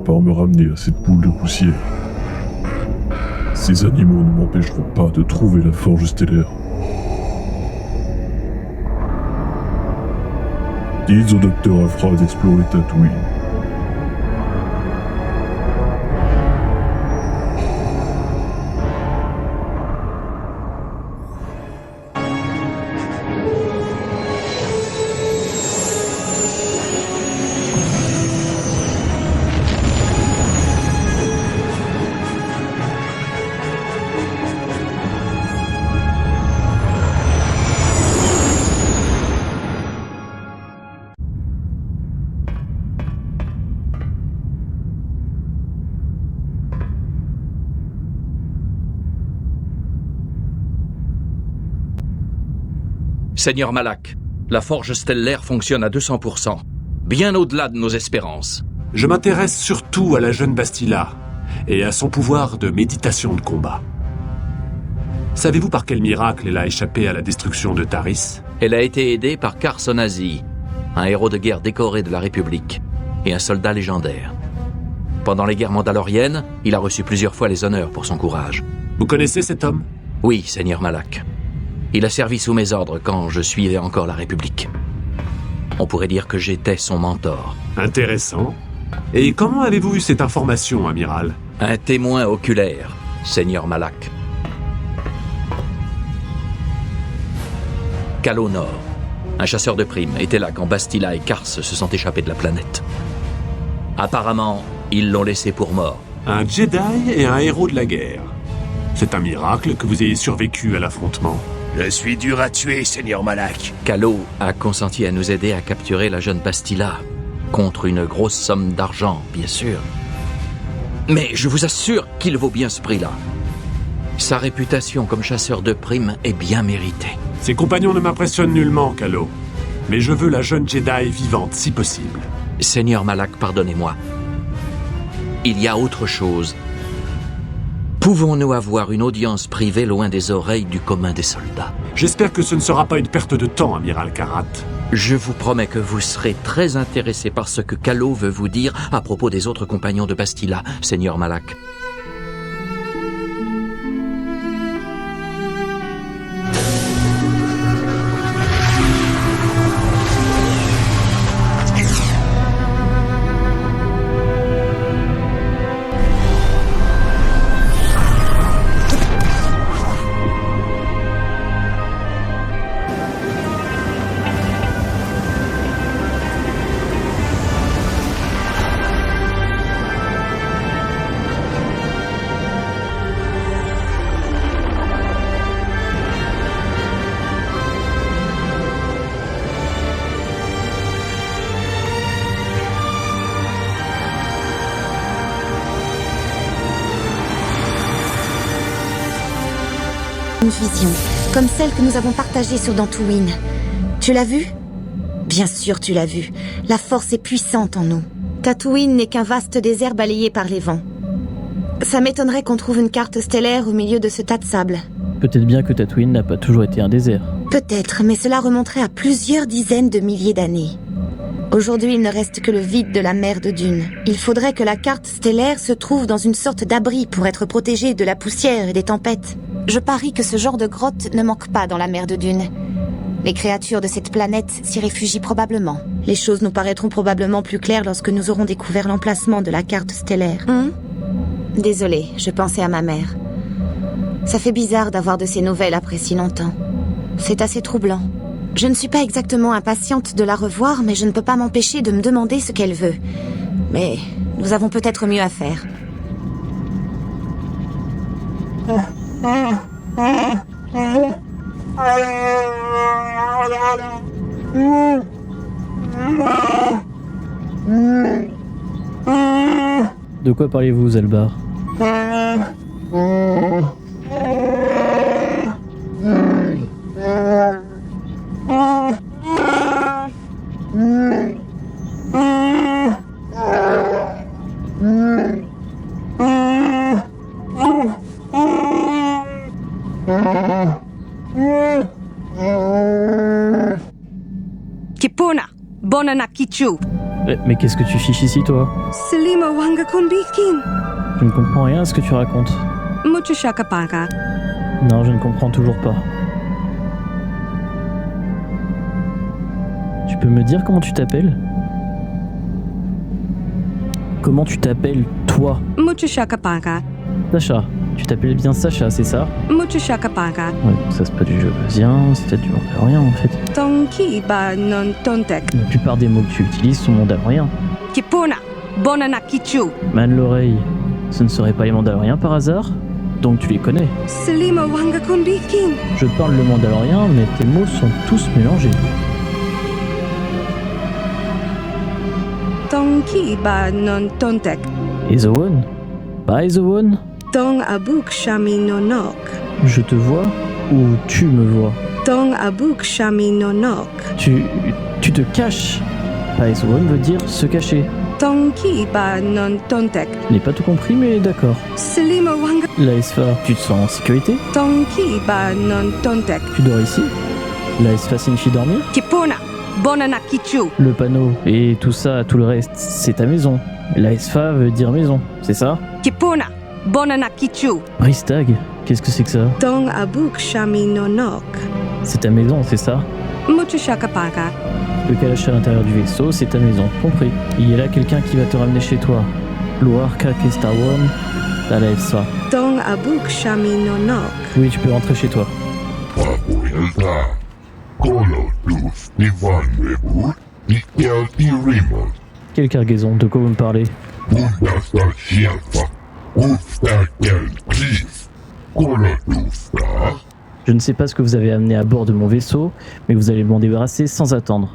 par me ramener à cette boule de poussière. Ces animaux ne m'empêcheront pas de trouver la forge stellaire. Dites au docteur Afra d'explorer Tatooine. Seigneur Malak, la forge stellaire fonctionne à 200%, bien au-delà de nos espérances. Je m'intéresse surtout à la jeune Bastila et à son pouvoir de méditation de combat. Savez-vous par quel miracle elle a échappé à la destruction de Taris ? Elle a été aidée par Carson Azi, un héros de guerre décoré de la République et un soldat légendaire. Pendant les guerres mandaloriennes, il a reçu plusieurs fois les honneurs pour son courage. Vous connaissez cet homme ? Oui, Seigneur Malak. Il a servi sous mes ordres quand je suivais encore la République. On pourrait dire que j'étais son mentor. Intéressant. Et comment avez-vous eu cette information, amiral ? Un témoin oculaire, Seigneur Malak. Calo Nord, un chasseur de primes, était là quand Bastila et Kars se sont échappés de la planète. Apparemment, ils l'ont laissé pour mort. Un Jedi et un héros de la guerre. C'est un miracle que vous ayez survécu à l'affrontement. Je suis dur à tuer, Seigneur Malak. Calo a consenti à nous aider à capturer la jeune Bastila, contre une grosse somme d'argent, bien sûr. Mais je vous assure qu'il vaut bien ce prix-là. Sa réputation comme chasseur de primes est bien méritée. Ses compagnons ne m'impressionnent nullement, Calo. Mais je veux la jeune Jedi vivante, si possible. Seigneur Malak, pardonnez-moi. Il y a autre chose. Pouvons-nous avoir une audience privée loin des oreilles du commun des soldats ? J'espère que ce ne sera pas une perte de temps, amiral Karat. Je vous promets que vous serez très intéressé par ce que Calo veut vous dire à propos des autres compagnons de Bastila, Seigneur Malak. Une vision, comme celle que nous avons partagée sur Dantooine. Tu l'as vue ? Bien sûr, tu l'as vue. La force est puissante en nous. Tatooine n'est qu'un vaste désert balayé par les vents. Ça m'étonnerait qu'on trouve une carte stellaire au milieu de ce tas de sable. Peut-être bien que Tatooine n'a pas toujours été un désert. Peut-être, mais cela remonterait à plusieurs dizaines de milliers d'années. Aujourd'hui, il ne reste que le vide de la mer de Dune. Il faudrait que la carte stellaire se trouve dans une sorte d'abri pour être protégée de la poussière et des tempêtes. Je parie que ce genre de grotte ne manque pas dans la mer de Dune. Les créatures de cette planète s'y réfugient probablement. Les choses nous paraîtront probablement plus claires lorsque nous aurons découvert l'emplacement de la carte stellaire. Désolée, je pensais à ma mère. Ça fait bizarre d'avoir de ses nouvelles après si longtemps. C'est assez troublant. Je ne suis pas exactement impatiente de la revoir, mais je ne peux pas m'empêcher de me demander ce qu'elle veut. Mais nous avons peut-être mieux à faire. De quoi parlez-vous, Zelbar ? Kipuna, Bonana Kichu. Mais qu'est-ce que tu fiches ici, toi? Selima wanga kunbikin. Je ne comprends rien à ce que tu racontes. Muchushakapaka. Non, je ne comprends toujours pas. Tu peux me dire comment tu t'appelles? Comment tu t'appelles, toi? Muchushakapaka. Sacha. Tu t'appelles bien Sacha, c'est ça? Muchushakapaka. Ouais, ça c'est pas du jeu vasien, c'est peut-être du mandalorien en fait. Tonki ba non tontek. La plupart des mots que tu utilises sont mandaloriens. Kipuna. Bonana kichu. Man l'oreille, ce ne serait pas les mandaloriens par hasard? Donc tu les connais. Selima wanga kunbikin. Je parle le mandalorien, mais tes mots sont tous mélangés. Tonki ba non tontek. Ezowon? Bah Ezowon? Tong abuk shami nonok. Je te vois ou tu me vois? Tong abuk shami nonok. Tu te caches. Bah Ezowon veut dire se cacher. Tonki ba non tontek. Je n'ai pas tout compris, mais d'accord. Selima wanga. La Esfa, tu te sens en sécurité? Tonki ba non tontek. Tu dors ici? La Esfa signifie dormir? Kipuna. Bonana kichu. Le panneau et tout ça, tout le reste, c'est ta maison. La Esfa veut dire maison, c'est ça? Kipuna. Bonana kichu. Ristag, qu'est-ce que c'est que ça? Tong abuk shami nonok. C'est ta maison, c'est ça? Muchushakapaka. Le calache à l'intérieur du vaisseau, c'est ta maison, compris. Il y a là quelqu'un qui va te ramener chez toi. Luarka Kestawan, à la Esfa. Tong abuk shami nonok. Oui, tu peux rentrer chez toi. Quelle cargaison? De quoi vous me parlez? Je ne sais pas ce que vous avez amené à bord de mon vaisseau, mais vous allez m'en débarrasser sans attendre.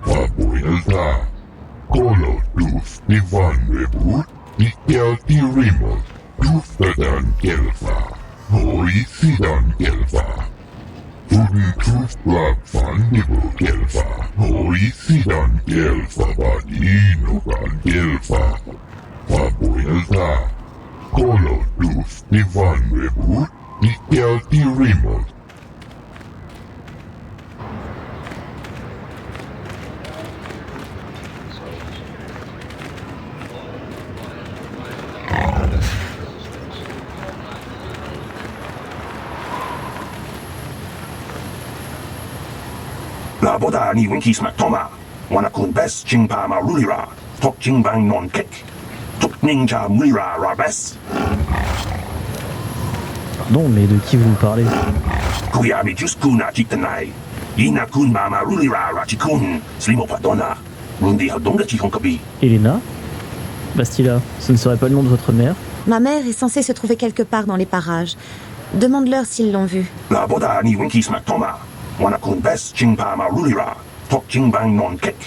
La boda ni winkis toma. Wanakun bes chingpa marulira. Tok chingbang non kek. Tok ninja mulira rabes. Pardon, mais de qui vous parlez? Kuyami juskuna chiktanai. Ina kun marulira rachikun. Slimo padona. Mundi hadonga chihonkabi. Elena? Bastila, ce ne serait pas le nom de votre mère? Ma mère est censée se trouver quelque part dans les parages. Demande-leur s'ils l'ont vue. La boda ni winkis toma. Wanakun bes chingpa marulira. Tok chingbang non kek.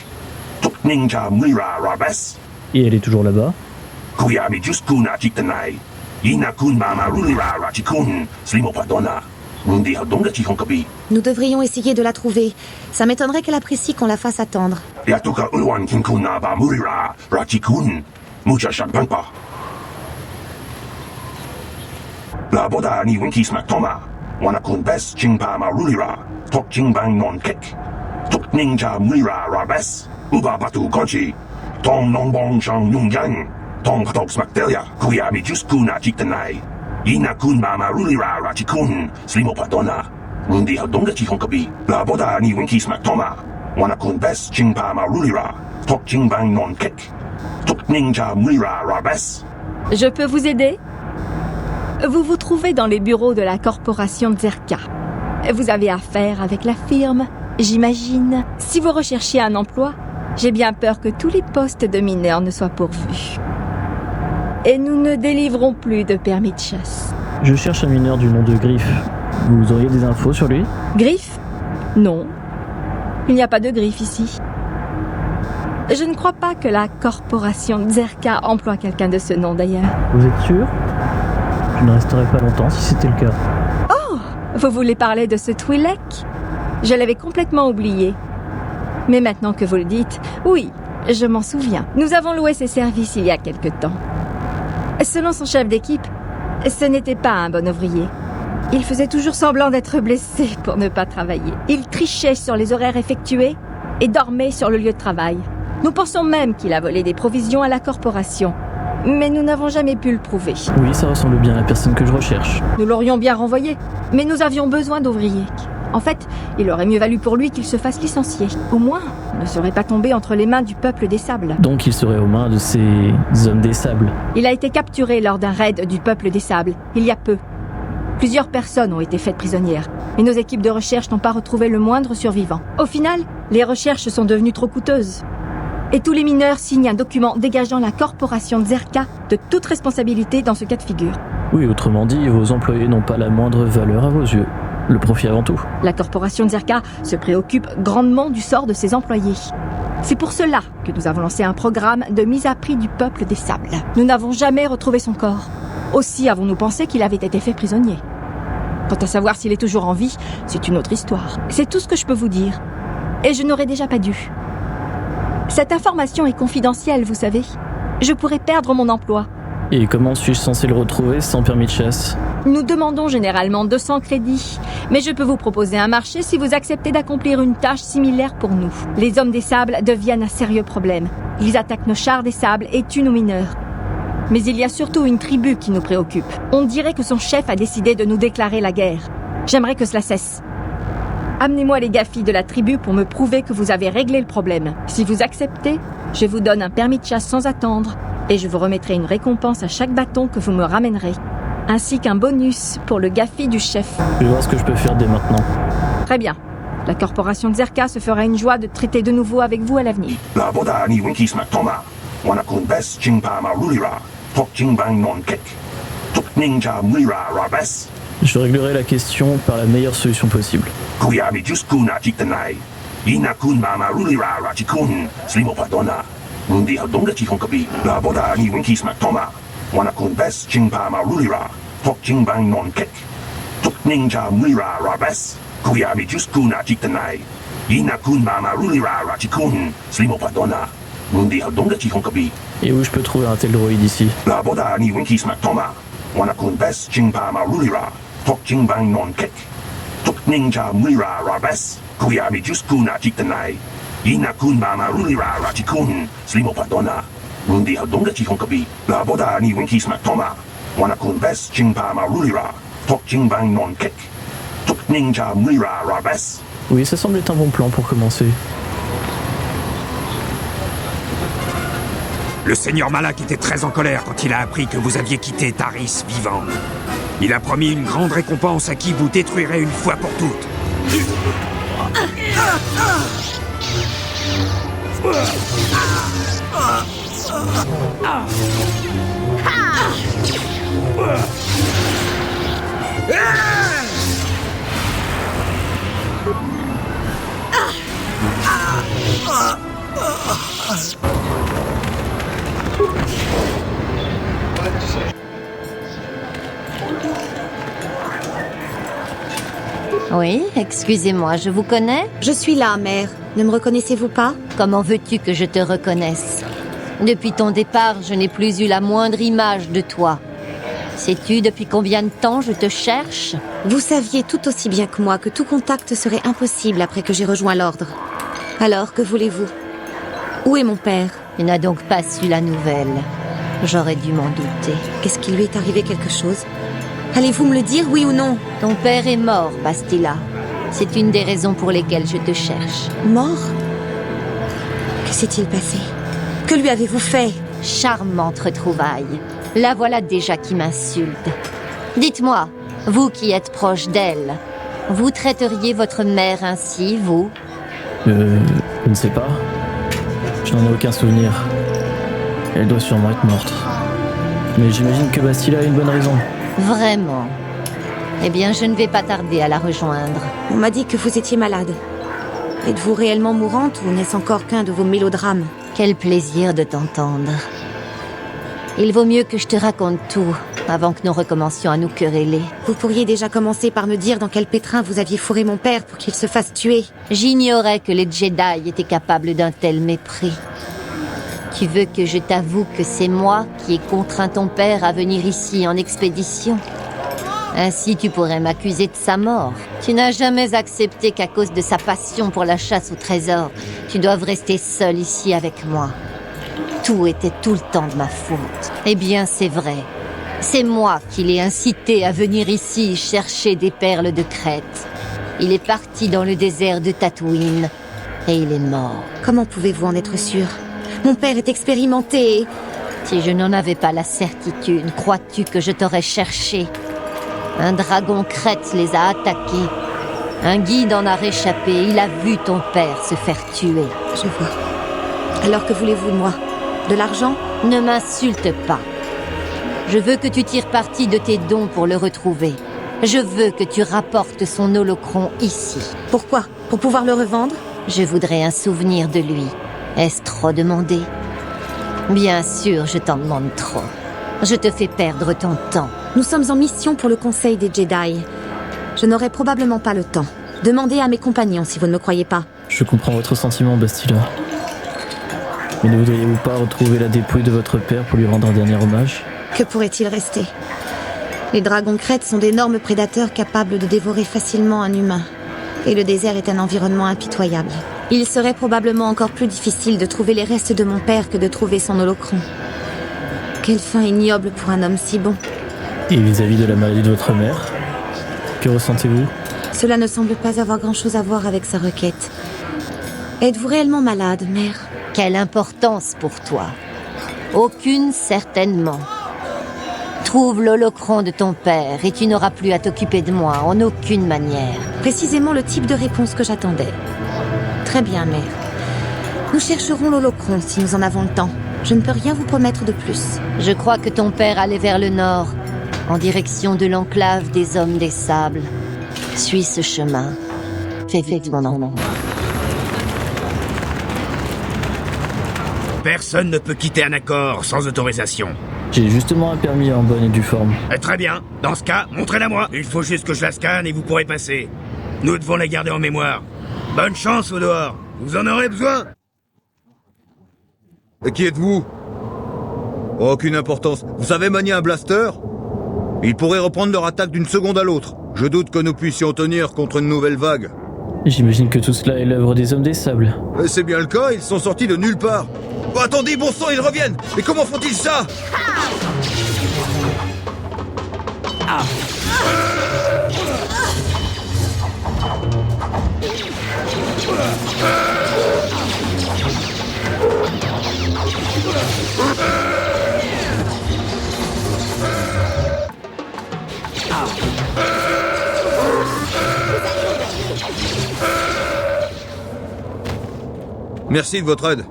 Tok ninja mulira rabes. Et elle est toujours là-bas? Kuyami juskuna chiktanai. Ina kun marulira rachikun. Slimo padona. Mundi hadonga chihonkabi. Nous devrions essayer de la trouver. Ça m'étonnerait qu'elle apprécie qu'on la fasse attendre. Yatuka ulwan kinkuna ba mulira rachikun. Mucha shakbanpa. La boda ni winkis toma. Wanakun bes chingpa marulira. Tok chingbang non kek. Tok ninja mulira rabes. Uba batu konchi. Tong nongbong shang nung yang. Tong patok smaktelia. Kuyami juskuna chiktanai. Ina kun marulira rachikun. Slimo padona. Mundi hadonga chihonkabi. La boda ni winkis toma. Wanakun bes chingpa marulira. Tok chingbang non kek. Tok ninja mulira rabes. Je peux vous aider? Vous vous trouvez dans les bureaux de la corporation Zerka. Vous avez affaire avec la firme, j'imagine. Si vous recherchiez un emploi, j'ai bien peur que tous les postes de mineurs ne soient pourvus. Et nous ne délivrons plus de permis de chasse. Je cherche un mineur du nom de Griff. Vous auriez des infos sur lui? Griff? Non. Il n'y a pas de Griff ici. Je ne crois pas que la corporation Zerka emploie quelqu'un de ce nom d'ailleurs. Vous êtes sûr? Je ne resterai pas longtemps si c'était le cas. Vous voulez parler de ce Twi'lek? Je l'avais complètement oublié. Mais maintenant que vous le dites, oui, je m'en souviens. Nous avons loué ses services il y a quelque temps. Selon son chef d'équipe, ce n'était pas un bon ouvrier. Il faisait toujours semblant d'être blessé pour ne pas travailler. Il trichait sur les horaires effectués et dormait sur le lieu de travail. Nous pensons même qu'il a volé des provisions à la corporation. Mais nous n'avons jamais pu le prouver. Oui, ça ressemble bien à la personne que je recherche. Nous l'aurions bien renvoyé, mais nous avions besoin d'ouvriers. En fait, il aurait mieux valu pour lui qu'il se fasse licencier. Au moins, il ne serait pas tombé entre les mains du peuple des sables. Donc il serait aux mains de ces hommes des sables. Il a été capturé lors d'un raid du peuple des sables, il y a peu. Plusieurs personnes ont été faites prisonnières, et nos équipes de recherche n'ont pas retrouvé le moindre survivant. Au final, les recherches sont devenues trop coûteuses. Et tous les mineurs signent un document dégageant la corporation Zerka de toute responsabilité dans ce cas de figure. Oui, autrement dit, vos employés n'ont pas la moindre valeur à vos yeux. Le profit avant tout. La corporation Zerka se préoccupe grandement du sort de ses employés. C'est pour cela que nous avons lancé un programme de mise à prix du peuple des sables. Nous n'avons jamais retrouvé son corps. Aussi avons-nous pensé qu'il avait été fait prisonnier. Quant à savoir s'il est toujours en vie, c'est une autre histoire. C'est tout ce que je peux vous dire. Et je n'aurais déjà pas dû. Cette information est confidentielle, vous savez. Je pourrais perdre mon emploi. Et comment suis-je censé le retrouver sans permis de chasse? Nous demandons généralement 200 crédits, mais je peux vous proposer un marché si vous acceptez d'accomplir une tâche similaire pour nous. Les hommes des sables deviennent un sérieux problème. Ils attaquent nos chars des sables et tuent nos mineurs. Mais il y a surtout une tribu qui nous préoccupe. On dirait que son chef a décidé de nous déclarer la guerre. J'aimerais que cela cesse. Amenez-moi les gafis de la tribu pour me prouver que vous avez réglé le problème. Si vous acceptez, je vous donne un permis de chasse sans attendre et je vous remettrai une récompense à chaque bâton que vous me ramènerez, ainsi qu'un bonus pour le gafi du chef. Je vais voir ce que je peux faire dès maintenant. Très bien. La corporation Zerka se fera une joie de traiter de nouveau avec vous à l'avenir. La boda ni winki smak toma. Wanakun bes chingpa ma rulira. Tok chingbang non kek. Tok ninja mulira rabes. Je réglerai la question par la meilleure solution possible. Kuya mi juskuna jiktanai. Inakun mama rulira rachikun. Slimo padona. Undi hadonga chihonkabi. La boda ni winki smak toma. Wanakun bes chingpa ma rulira. Tok chingbang non kek. Tok ninja mulira rabes. Kuya mi juskuna jiktanai. Inakun mama rulira rachikun. Slimo padona. Undi hadonga chihonkabi. Et où je peux trouver un tel droïde ici? La boda ni winki smak toma. Wanakun bes chingpa ma rulira. Tok chingbang non kek. Tok ninja mulira rabes. Kuya mi juskuna jiktanai. Inakun mama rulira rachikun. Slimo padona. Undi hadonga chihonkabi. La boda ni winki smak toma. Wanakun bes chingpa ma rulira. Tok chingbang non kek. Tok ninja mulira rabes. Oui, ça semble être un bon plan pour commencer. Le seigneur Malak était très en colère quand il a appris que vous aviez quitté Taris vivant. Il a promis une grande récompense à qui vous détruirez une fois pour toutes. Oui, excusez-moi, je vous connais? Je suis là, mère. Ne me reconnaissez-vous pas? Comment veux-tu que je te reconnaisse? Depuis ton départ, je n'ai plus eu la moindre image de toi. Sais-tu depuis combien de temps je te cherche? Vous saviez tout aussi bien que moi que tout contact serait impossible après que j'ai rejoint l'ordre. Alors, que voulez-vous? Où est mon père? Tu n'as donc pas su la nouvelle. J'aurais dû m'en douter. Est-ce qu'il lui est arrivé quelque chose? Allez-vous me le dire, oui ou non? Ton père est mort, Bastila. C'est une des raisons pour lesquelles je te cherche. Mort? Que s'est-il passé? Que lui avez-vous fait? Charmante retrouvaille. La voilà déjà qui m'insulte. Dites-moi, vous qui êtes proche d'elle, vous traiteriez votre mère ainsi, vous? Je ne sais pas. Je n'en ai aucun souvenir. Elle doit sûrement être morte. Mais j'imagine que Bastila a une bonne raison. Vraiment? Eh bien, je ne vais pas tarder à la rejoindre. On m'a dit que vous étiez malade. Êtes-vous réellement mourante ou n'est-ce encore qu'un de vos mélodrames? Quel plaisir de t'entendre. Il vaut mieux que je te raconte tout avant que nous recommencions à nous quereller. Vous pourriez déjà commencer par me dire dans quel pétrin vous aviez fourré mon père pour qu'il se fasse tuer. J'ignorais que les Jedi étaient capables d'un tel mépris. Tu veux que je t'avoue que c'est moi qui ai contraint ton père à venir ici en expédition? Ainsi, tu pourrais m'accuser de sa mort. Tu n'as jamais accepté qu'à cause de sa passion pour la chasse au trésor, tu doives rester seul ici avec moi. Tout était tout le temps de ma faute. Eh bien, c'est vrai. C'est moi qui l'ai incité à venir ici chercher des perles de Crète. Il est parti dans le désert de Tatooine et il est mort. Comment pouvez-vous en être sûr? Mon père est expérimenté et... Si je n'en avais pas la certitude, crois-tu que je t'aurais cherché? Un dragon Crète les a attaqués. Un guide en a réchappé. Il a vu ton père se faire tuer. Je vois. Alors que voulez-vous de moi? De l'argent? Ne m'insulte pas. Je veux que tu tires parti de tes dons pour le retrouver. Je veux que tu rapportes son holocron ici. Pourquoi? Pour pouvoir le revendre? Je voudrais un souvenir de lui. Est-ce trop demandé? Bien sûr, je t'en demande trop. Je te fais perdre ton temps. Nous sommes en mission pour le Conseil des Jedi. Je n'aurai probablement pas le temps. Demandez à mes compagnons si vous ne me croyez pas. Je comprends votre sentiment, Bastila. Mais ne voudriez-vous pas retrouver la dépouille de votre père pour lui rendre un dernier hommage? Que pourrait-il rester? Les dragons crêtes sont d'énormes prédateurs capables de dévorer facilement un humain. Et le désert est un environnement impitoyable. Il serait probablement encore plus difficile de trouver les restes de mon père que de trouver son holocron. Quelle fin ignoble pour un homme si bon. Et vis-à-vis de la maladie de votre mère, que ressentez-vous? Cela ne semble pas avoir grand-chose à voir avec sa requête. Êtes-vous réellement malade, mère? Quelle importance pour toi? Aucune, certainement. Trouve l'holocron de ton père et tu n'auras plus à t'occuper de moi en aucune manière. Précisément le type de réponse que j'attendais. Très bien, mère. Nous chercherons l'holocron si nous en avons le temps. Je ne peux rien vous promettre de plus. Je crois que ton père allait vers le nord, en direction de l'enclave des Hommes des Sables. Suis ce chemin. Fais vite, mon enfant. Personne ne peut quitter un accord sans autorisation. J'ai justement un permis en bonne et due forme. Très bien. Dans ce cas, montrez-la moi. Il faut juste que je la scanne et vous pourrez passer. Nous devons la garder en mémoire. Bonne chance au dehors. Vous en aurez besoin. Qui êtes-vous? Aucune importance. Vous savez manier un blaster? Ils pourraient reprendre leur attaque d'une seconde à l'autre. Je doute que nous puissions tenir contre une nouvelle vague. J'imagine que tout cela est l'œuvre des Hommes des Sables. C'est bien le cas, ils sont sortis de nulle part. Oh, attendez, bon sang, ils reviennent! Mais comment font-ils ça? Merci de votre aide.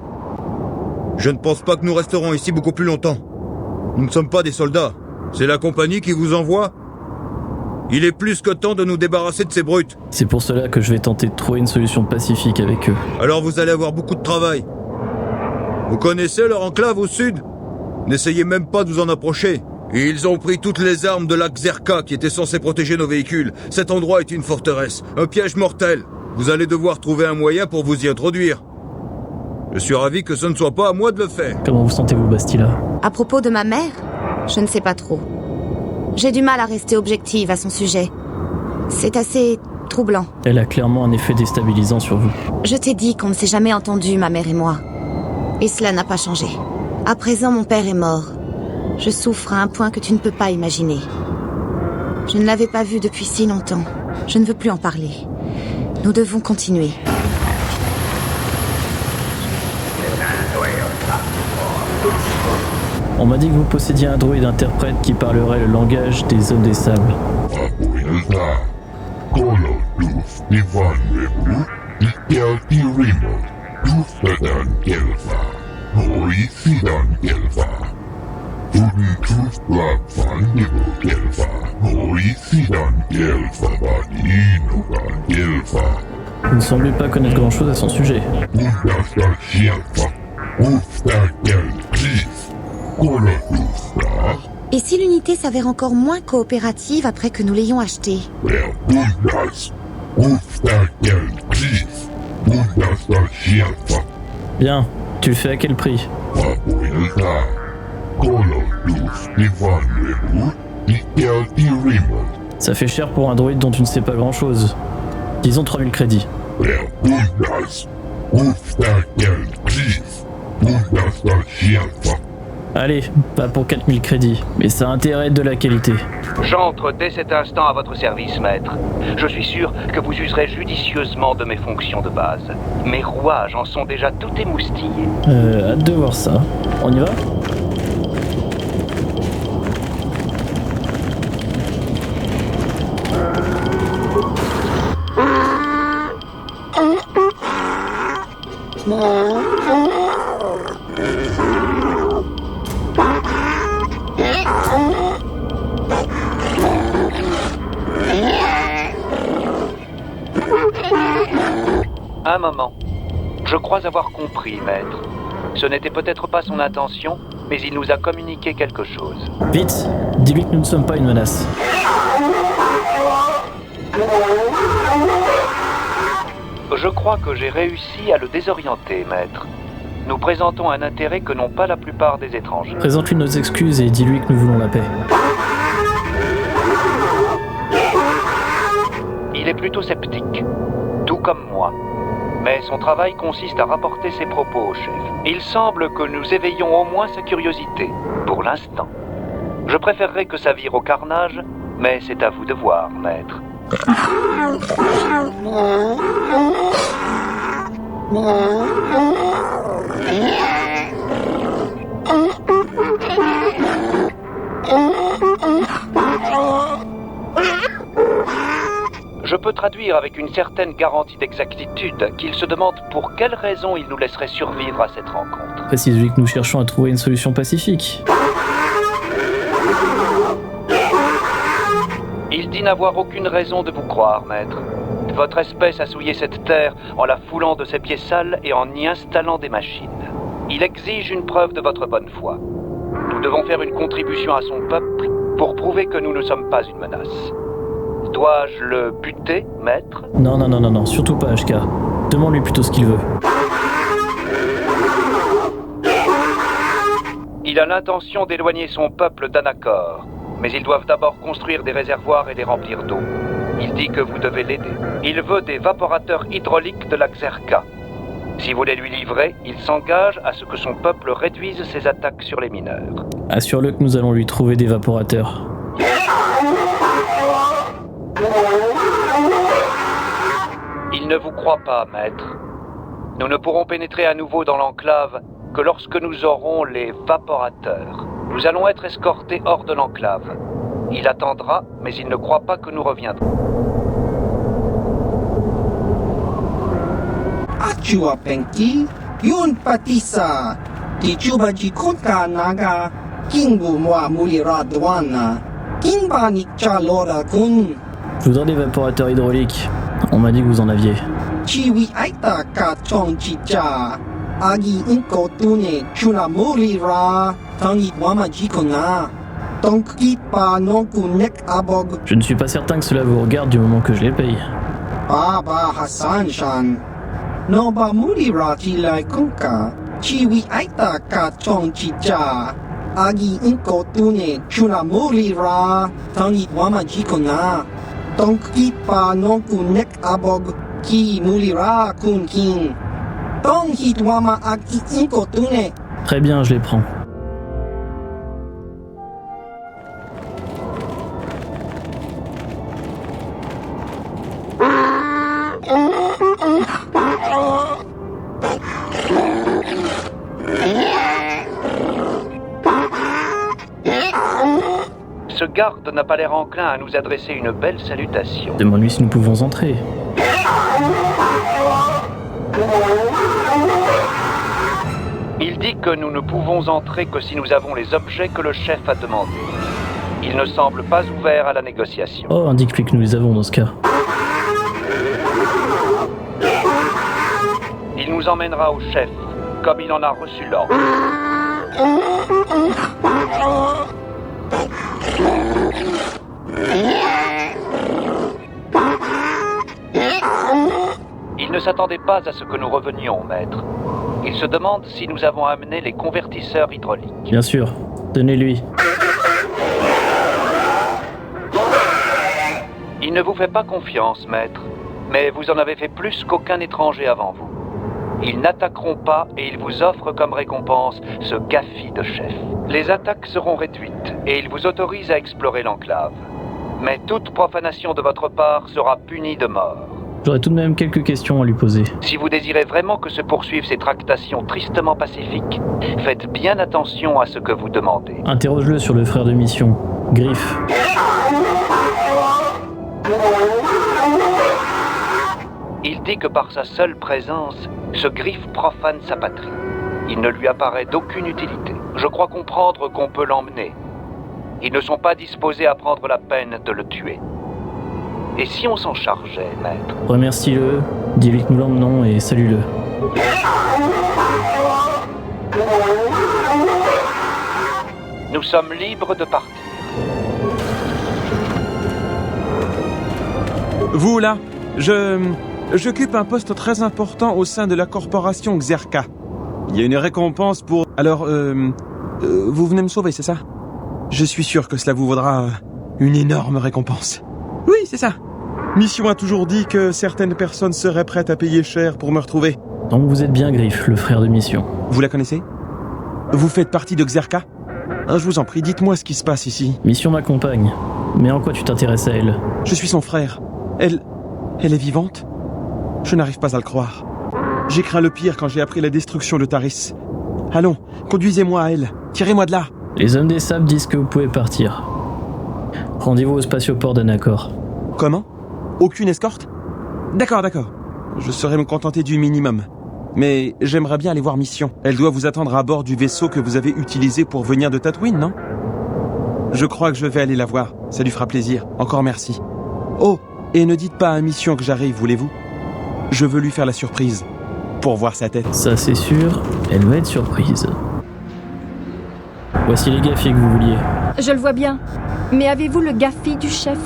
Je ne pense pas que nous resterons ici beaucoup plus longtemps. Nous ne sommes pas des soldats. C'est la compagnie qui vous envoie. Il est plus que temps de nous débarrasser de ces brutes. C'est pour cela que je vais tenter de trouver une solution pacifique avec eux. Alors vous allez avoir beaucoup de travail. Vous connaissez leur enclave au sud? N'essayez même pas de vous en approcher. Ils ont pris toutes les armes de lac Zerka qui étaient censées protéger nos véhicules. Cet endroit est une forteresse, un piège mortel. Vous allez devoir trouver un moyen pour vous y introduire. Je suis ravi que ce ne soit pas à moi de le faire. Comment vous sentez-vous, Bastila? À propos de ma mère, je ne sais pas trop. J'ai du mal à rester objective à son sujet. C'est assez troublant. Elle a clairement un effet déstabilisant sur vous. Je t'ai dit qu'on ne s'est jamais entendu, ma mère et moi. Et cela n'a pas changé. À présent, mon père est mort. Je souffre à un point que tu ne peux pas imaginer. Je ne l'avais pas vu depuis si longtemps. Je ne veux plus en parler. Nous devons continuer. On m'a dit que vous possédiez un droïde interprète qui parlerait le langage des Hommes des Sables. Vous ne semblez pas connaître grand-chose à son sujet. Et si l'unité s'avère encore moins coopérative après que nous l'ayons achetée? Bien, tu le fais à quel prix? Ça fait cher pour un droïde dont tu ne sais pas grand-chose. Disons 3000 crédits. Allez, pas pour 4000 crédits, mais ça a intérêt de la qualité. J'entre dès cet instant à votre service, maître. Je suis sûr que vous userez judicieusement de mes fonctions de base. Mes rouages en sont déjà tout émoustillés. Hâte de voir ça. On y va ? Un moment. Je crois avoir compris, maître. Ce n'était peut-être pas son intention, mais il nous a communiqué quelque chose. Vite, dis-lui que nous ne sommes pas une menace. Je crois que j'ai réussi à le désorienter, maître. Nous présentons un intérêt que n'ont pas la plupart des étrangers. Présente-lui nos excuses et dis-lui que nous voulons la paix. Il est plutôt sceptique, tout comme moi. Mais son travail consiste à rapporter ses propos au chef. Il semble que nous éveillons au moins sa curiosité, pour l'instant. Je préférerais que ça vire au carnage, mais c'est à vous de voir, maître. Je peux traduire avec une certaine garantie d'exactitude qu'il se demande pour quelle raison il nous laisserait survivre à cette rencontre. Précise-lui que nous cherchons à trouver une solution pacifique. Il dit n'avoir aucune raison de vous croire, maître. Votre espèce a souillé cette terre en la foulant de ses pieds sales et en y installant des machines. Il exige une preuve de votre bonne foi. Nous devons faire une contribution à son peuple pour prouver que nous ne sommes pas une menace. Dois-je le buter, maître ? Non, surtout pas, HK. Demande-lui plutôt ce qu'il veut. Il a l'intention d'éloigner son peuple d'Anacor, mais ils doivent d'abord construire des réservoirs et les remplir d'eau. Il dit que vous devez l'aider. Il veut des vaporateurs hydrauliques de la Xerka. Si vous les lui livrez, il s'engage à ce que son peuple réduise ses attaques sur les mineurs. Assure-le que nous allons lui trouver des vaporateurs. Il ne vous croit pas, maître. Nous ne pourrons pénétrer à nouveau dans l'enclave que lorsque nous aurons les vaporateurs. Nous allons être escortés hors de l'enclave. Il attendra, mais il ne croit pas que nous reviendrons. Achua Penki, Yun Patisa, Tichuba Jikunka Naga, Kingu Moa Mulira Douana, Kimba Nikcha Lora Kun. Je voudrais des vaporateurs hydrauliques. On m'a dit que vous en aviez. Chiwi Aita Ka Chong Chicha, Agi Inko Tune Chuna Mulira, Tangi Wama Jikuna, Tonki Pa Nonku Nek Abog. Je ne suis pas certain que cela vous regarde du moment que je les paye. Baba Hassan Shan. Noba Mulira Tilai Kunka, Chiwi Aita Ka Chong Chicha, Agi Inko Tune Chuna Mulira, Tangi Wama Jikuna, Tonki Pa Nonku Nek Abog, Ki Mulira Kun King. Tongi Wama Agi Inko Tune. Très bien, je les prends. Ce garde n'a pas l'air enclin à nous adresser une belle salutation. Demande-lui si nous pouvons entrer. Il dit que nous ne pouvons entrer que si nous avons les objets que le chef a demandés. Il ne semble pas ouvert à la négociation. Oh, indique-lui que nous les avons dans ce cas. Il nous emmènera au chef, comme il en a reçu l'ordre. Il ne s'attendait pas à ce que nous revenions, maître. Il se demande si nous avons amené les convertisseurs hydrauliques. Bien sûr. Donnez-lui. Il ne vous fait pas confiance, maître, mais vous en avez fait plus qu'aucun étranger avant vous. Ils n'attaqueront pas et ils vous offrent comme récompense ce GAFI de chef. Les attaques seront réduites et ils vous autorisent à explorer l'enclave. Mais toute profanation de votre part sera punie de mort. J'aurais tout de même quelques questions à lui poser. Si vous désirez vraiment que se poursuivent ces tractations tristement pacifiques, faites bien attention à ce que vous demandez. Interroge-le sur le frère de mission, Griff. Il dit que par sa seule présence, ce Griff profane sa patrie. Il ne lui apparaît d'aucune utilité. Je crois comprendre qu'on peut l'emmener. Ils ne sont pas disposés à prendre la peine de le tuer. Et si on s'en chargeait, maître? Remercie-le, dis-lui que nous l'emmenons et salue-le. Nous sommes libres de partir. Vous là, j'occupe un poste très important au sein de la corporation Xerka. Il y a une récompense pour... Alors, vous venez me sauver, c'est ça? Je suis sûr que cela vous vaudra une énorme récompense. Oui, c'est ça. Mission a toujours dit que certaines personnes seraient prêtes à payer cher pour me retrouver. Donc vous êtes bien Griff, le frère de Mission. Vous la connaissez? Vous faites partie de Xerka? Je vous en prie, dites-moi ce qui se passe ici. Mission m'accompagne. Mais en quoi tu t'intéresses à elle? Je suis son frère. Elle est vivante? Je n'arrive pas à le croire. J'ai craint le pire quand j'ai appris la destruction de Taris. Allons, conduisez-moi à elle. Tirez-moi de là. Les hommes des sables disent que vous pouvez partir. Rendez-vous au spatioport d'Anacor. Comment? Aucune escorte? D'accord. Je saurais me contenter du minimum. Mais j'aimerais bien aller voir Mission. Elle doit vous attendre à bord du vaisseau que vous avez utilisé pour venir de Tatooine, non? Je crois que je vais aller la voir. Ça lui fera plaisir. Encore merci. Oh, et ne dites pas à Mission que j'arrive, voulez-vous? Je veux lui faire la surprise. Pour voir sa tête. Ça c'est sûr, elle va être surprise. Voici les GAFI que vous vouliez. Je le vois bien. Mais avez-vous le GAFI du chef?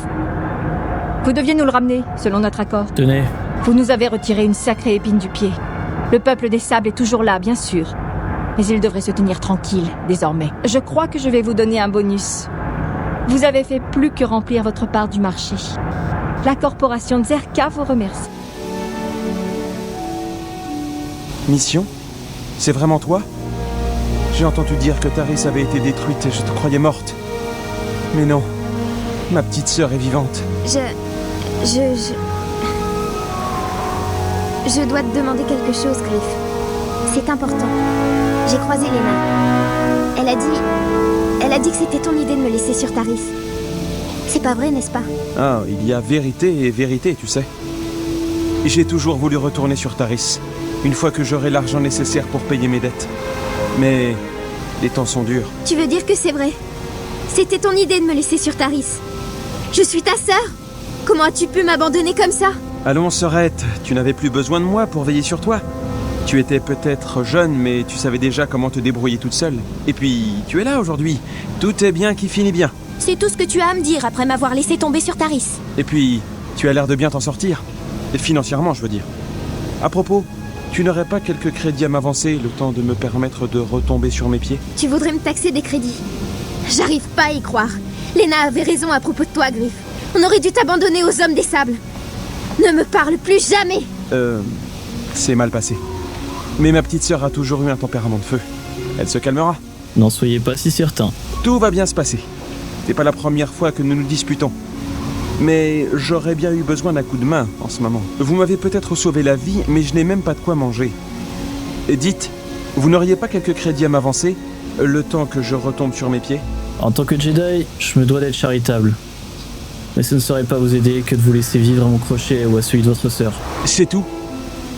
Vous deviez nous le ramener, selon notre accord. Tenez. Vous nous avez retiré une sacrée épine du pied. Le peuple des sables est toujours là, bien sûr. Mais il devrait se tenir tranquille, désormais. Je crois que je vais vous donner un bonus. Vous avez fait plus que remplir votre part du marché. La corporation Xerka vous remercie. Mission? C'est vraiment toi? J'ai entendu dire que Taris avait été détruite et je te croyais morte. Mais non, ma petite sœur est vivante. Je dois te demander quelque chose, Griff. C'est important. J'ai croisé Lena. Elle a dit que c'était ton idée de me laisser sur Taris. C'est pas vrai, n'est-ce pas? Ah, il y a vérité et vérité, tu sais. J'ai toujours voulu retourner sur Taris, une fois que j'aurai l'argent nécessaire pour payer mes dettes. Mais les temps sont durs. Tu veux dire que c'est vrai? C'était ton idée de me laisser sur Taris. Je suis ta sœur. Comment as-tu pu m'abandonner comme ça? Allons, sœurette, tu n'avais plus besoin de moi pour veiller sur toi. Tu étais peut-être jeune, mais tu savais déjà comment te débrouiller toute seule. Et puis, tu es là aujourd'hui. Tout est bien qui finit bien. C'est tout ce que tu as à me dire après m'avoir laissé tomber sur Taris. Et puis, tu as l'air de bien t'en sortir. Et financièrement, je veux dire. À propos, tu n'aurais pas quelques crédits à m'avancer, le temps de me permettre de retomber sur mes pieds? Tu voudrais me taxer des crédits? J'arrive pas à y croire. Lena avait raison à propos de toi, Griff. On aurait dû t'abandonner aux hommes des sables. Ne me parle plus jamais. C'est mal passé. Mais ma petite sœur a toujours eu un tempérament de feu. Elle se calmera. N'en soyez pas si certain. Tout va bien se passer. C'est pas la première fois que nous nous disputons. Mais j'aurais bien eu besoin d'un coup de main en ce moment. Vous m'avez peut-être sauvé la vie, mais je n'ai même pas de quoi manger. Et dites, vous n'auriez pas quelques crédits à m'avancer, le temps que je retombe sur mes pieds? En tant que Jedi, je me dois d'être charitable. Mais ce ne saurait pas vous aider que de vous laisser vivre à mon crochet ou à celui de votre sœur. C'est tout.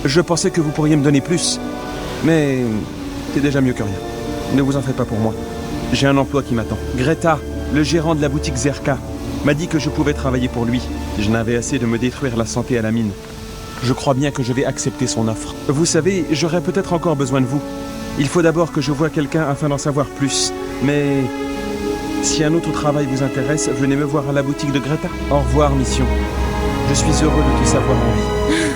Je pensais que vous pourriez me donner plus. Mais c'est déjà mieux que rien. Ne vous en faites pas pour moi. J'ai un emploi qui m'attend. Greta, le gérant de la boutique Xerka, m'a dit que je pouvais travailler pour lui. Je n'avais assez de me détruire la santé à la mine. Je crois bien que je vais accepter son offre. Vous savez, j'aurai peut-être encore besoin de vous. Il faut d'abord que je voie quelqu'un afin d'en savoir plus. Mais si un autre travail vous intéresse, venez me voir à la boutique de Greta. Au revoir, Mission. Je suis heureux de tout savoir en vie.